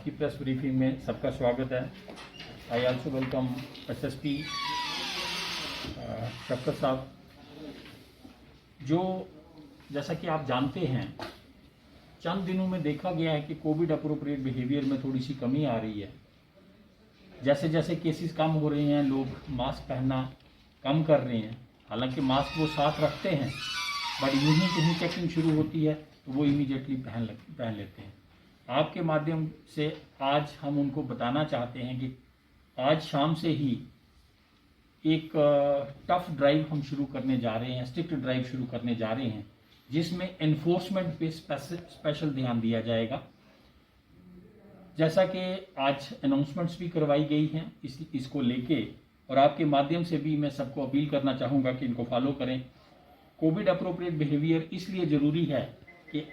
आज की press briefing में सबका स्वागत है। आई आल्सो वेलकम एसएसपी शफकत साहब। जो जैसा कि आप जानते हैं, चंद दिनों में देखा गया है कि कोविड अप्रोप्रिएट बिहेवियर में थोड़ी सी कमी आ रही है। जैसे जैसे केसेस कम हो रहे हैं, लोग मास्क पहनना कम कर रहे हैं। हालांकि मास्क वो साथ रखते हैं, बट यूं ही कहीं चेकिंग शुरू होती है तो वो इमीडिएटली पहन लेते हैं। आपके माध्यम से आज हम उनको बताना चाहते हैं कि आज शाम से ही एक टफ ड्राइव हम शुरू करने जा रहे हैं, स्ट्रिक्ट ड्राइव शुरू करने जा रहे हैं, जिसमें एनफोर्समेंट पे स्पेशल ध्यान दिया जाएगा। जैसा कि आज अनाउंसमेंट्स भी करवाई गई हैं इसको लेके, और आपके माध्यम से भी मैं सबको अपील करना चाहूँगा कि इनको फॉलो करें। कोविड अप्रोप्रिएट बिहेवियर इसलिए ज़रूरी है कि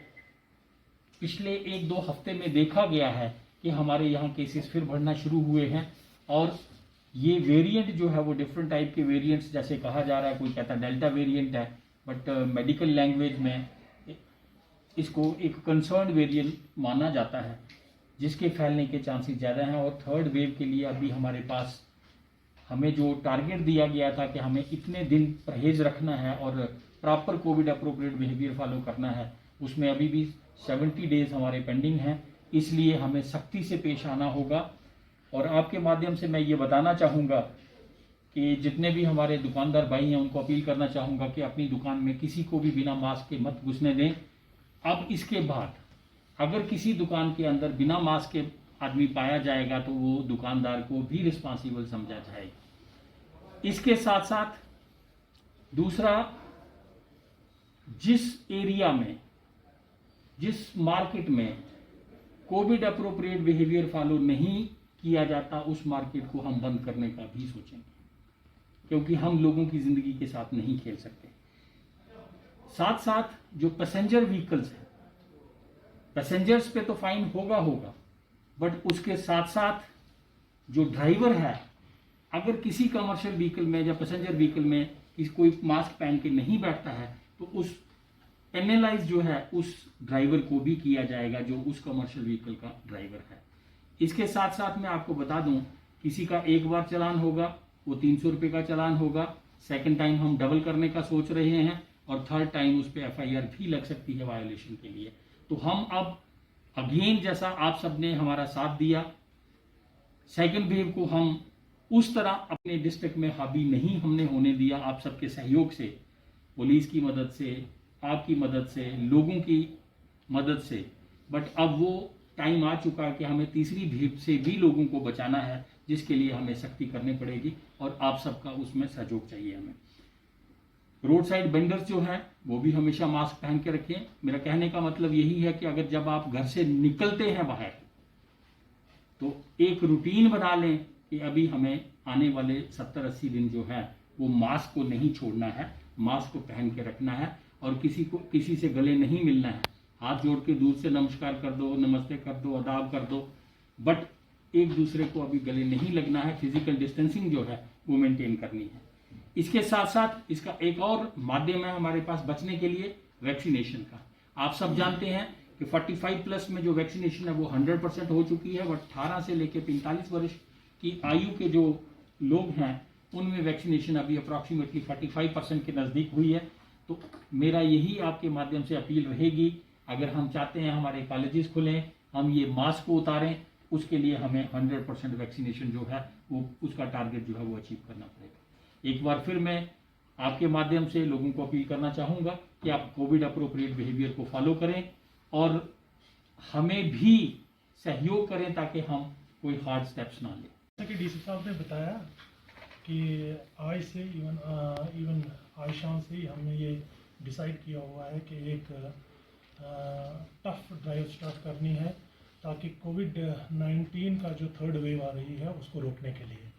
पिछले 1-2 हफ्ते में देखा गया है कि हमारे यहाँ केसेस फिर बढ़ना शुरू हुए हैं, और ये वेरिएंट जो है वो डिफरेंट टाइप के वेरिएंट्स जैसे कहा जा रहा है, कोई कहता है डेल्टा वेरिएंट है, बट मेडिकल लैंग्वेज में इसको एक कंसर्न वेरिएंट माना जाता है, जिसके फैलने के चांसेस ज़्यादा हैं। और थर्ड वेव के लिए अभी हमारे पास हमें जो टारगेट दिया गया था कि हमें इतने दिन परहेज रखना है और proper Covid appropriate behaviour follow करना है, उसमें अभी भी 70 डेज हमारे पेंडिंग हैं। इसलिए हमें सख्ती से पेश आना होगा। और आपके माध्यम से मैं ये बताना चाहूँगा कि जितने भी हमारे दुकानदार भाई हैं उनको अपील करना चाहूँगा कि अपनी दुकान में किसी को भी बिना मास्क के मत घुसने दें। अब इसके बाद अगर किसी दुकान के अंदर बिना मास्क के आदमी पाया जाएगा तो वो दुकानदार को भी रिस्पॉन्सिबल समझा जाएगा। इसके साथ साथ दूसरा, जिस एरिया में, जिस मार्केट में कोविड अप्रोप्रिएट बिहेवियर फॉलो नहीं किया जाता, उस मार्केट को हम बंद करने का भी सोचेंगे, क्योंकि हम लोगों की जिंदगी के साथ नहीं खेल सकते। साथ साथ जो पैसेंजर व्हीकल्स हैं, पैसेंजर्स पे तो फाइन होगा, बट उसके साथ साथ जो ड्राइवर है, अगर किसी कमर्शियल व्हीकल में या पैसेंजर व्हीकल में कोई मास्क पहन के नहीं बैठता है तो उस पेनलाइज जो है उस ड्राइवर को भी किया जाएगा जो उस कमर्शियल व्हीकल का ड्राइवर है। इसके साथ साथ मैं आपको बता दूं, किसी का एक बार चालान होगा वो 300 रुपये का चालान होगा। सेकंड टाइम हम डबल करने का सोच रहे हैं, और थर्ड टाइम उस पर FIR भी लग सकती है वायोलेशन के लिए। तो हम अब अगेन, जैसा आप सबने हमारा साथ दिया, सेकंड वेव को हम उस तरह अपने डिस्ट्रिक्ट में हावी नहीं हमने होने दिया। आप सबके सहयोग से, पुलिस की मदद से, आपकी मदद से, लोगों की मदद से, बट अब वो टाइम आ चुका है कि हमें तीसरी वेव से भी लोगों को बचाना है, जिसके लिए हमें सख्ती करनी पड़ेगी, और आप सबका उसमें सहयोग चाहिए हमें। रोड साइड वेंडर्स जो हैं वो भी हमेशा मास्क पहन के रखें। मेरा कहने का मतलब यही है कि अगर जब आप घर से निकलते हैं बाहर, तो एक रूटीन बना लें कि अभी हमें आने वाले 70-80 दिन जो है वो मास्क को नहीं छोड़ना है, मास्क को पहन के रखना है, और किसी से गले नहीं मिलना है। हाथ जोड़ के दूर से नमस्कार कर दो, नमस्ते कर दो, आदाब कर दो, बट एक दूसरे को अभी गले नहीं लगना है। फिजिकल डिस्टेंसिंग जो है वो मेंटेन करनी है। इसके साथ साथ इसका एक और माध्यम है हमारे पास बचने के लिए, वैक्सीनेशन का। आप सब जानते हैं कि 45+ में जो वैक्सीनेशन है वो 100% हो चुकी है, और 18 से लेकर 45 वर्ष की आयु के जो लोग हैं उनमें वैक्सीनेशन अभी अप्रॉक्सीमेटली 45% के नज़दीक हुई है। तो मेरा यही आपके माध्यम से अपील रहेगी, अगर हम चाहते हैं हमारे कॉलेजेस खुलें, हम ये मास्क को उतारें, उसके लिए हमें 100% वैक्सीनेशन जो है वो उसका टारगेट जो है वो अचीव करना पड़ेगा। एक बार फिर मैं आपके माध्यम से लोगों को अपील करना चाहूँगा कि आप कोविड अप्रोप्रिएट बिहेवियर को फॉलो करें और हमें भी सहयोग करें ताकि हम कोई हार्ड स्टेप्स ना लें। जैसा कि DC साहब ने बताया कि आज से इवन आज शाम से ही हमने ये डिसाइड किया हुआ है कि एक टफ ड्राइव स्टार्ट करनी है, ताकि कोविड-19 का जो थर्ड वेव आ रही है उसको रोकने के लिए।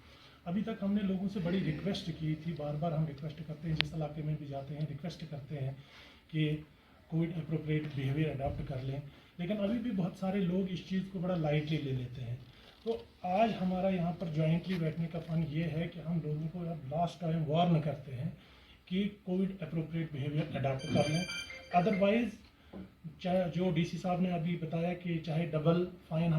अभी तक हमने लोगों से बड़ी रिक्वेस्ट की थी, बार बार हम रिक्वेस्ट करते हैं, जिस इलाके में भी जाते हैं रिक्वेस्ट करते हैं कि कोविड अप्रोप्रिएट बिहेवियर अडॉप्ट कर लें, लेकिन अभी भी बहुत सारे लोग इस चीज़ को बड़ा लाइटली ले लेते हैं। तो आज हमारा यहाँ पर जॉइंटली बैठने का फन ये है कि हम लोगों को अब लास्ट टाइम वार्न करते हैं कि कोविड अप्रोप्रिएट बिहेवियर अडॉप्ट कर लें, अदरवाइज जो डीसी साहब ने अभी बताया कि चाहे डबल फाइन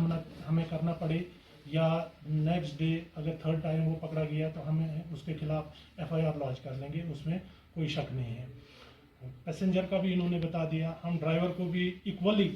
हमें करना पड़े या नेक्स्ट डे अगर थर्ड टाइम वो पकड़ा गया तो हमें उसके खिलाफ एफआईआर लॉन्च कर लेंगे, उसमें कोई शक नहीं है। पैसेंजर का भी इन्होंने बता दिया, हम ड्राइवर को भी इक्वली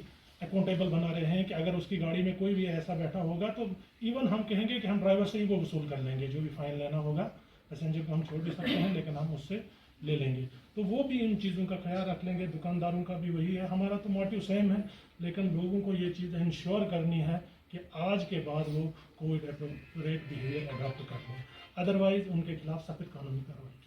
अकाउंटेबल बना रहे हैं कि अगर उसकी गाड़ी में कोई भी ऐसा बैठा होगा तो इवन हम कहेंगे कि हम ड्राइवर से ही वो वसूल कर लेंगे, जो भी फाइन लेना होगा। पैसेंजर को हम छोड़ भी सकते हैं लेकिन हम उससे ले लेंगे, तो वो भी इन चीज़ों का ख्याल रख लेंगे। दुकानदारों का भी वही है, हमारा तो मोटिव सेम है, लेकिन लोगों को ये चीज़ इंश्योर करनी है कि आज के बाद वो कोविड एप्रोप्रिएट बिहेवियर अडॉप्ट कर लें, अदरवाइज उनके खिलाफ सख्त कानूनी कार्रवाई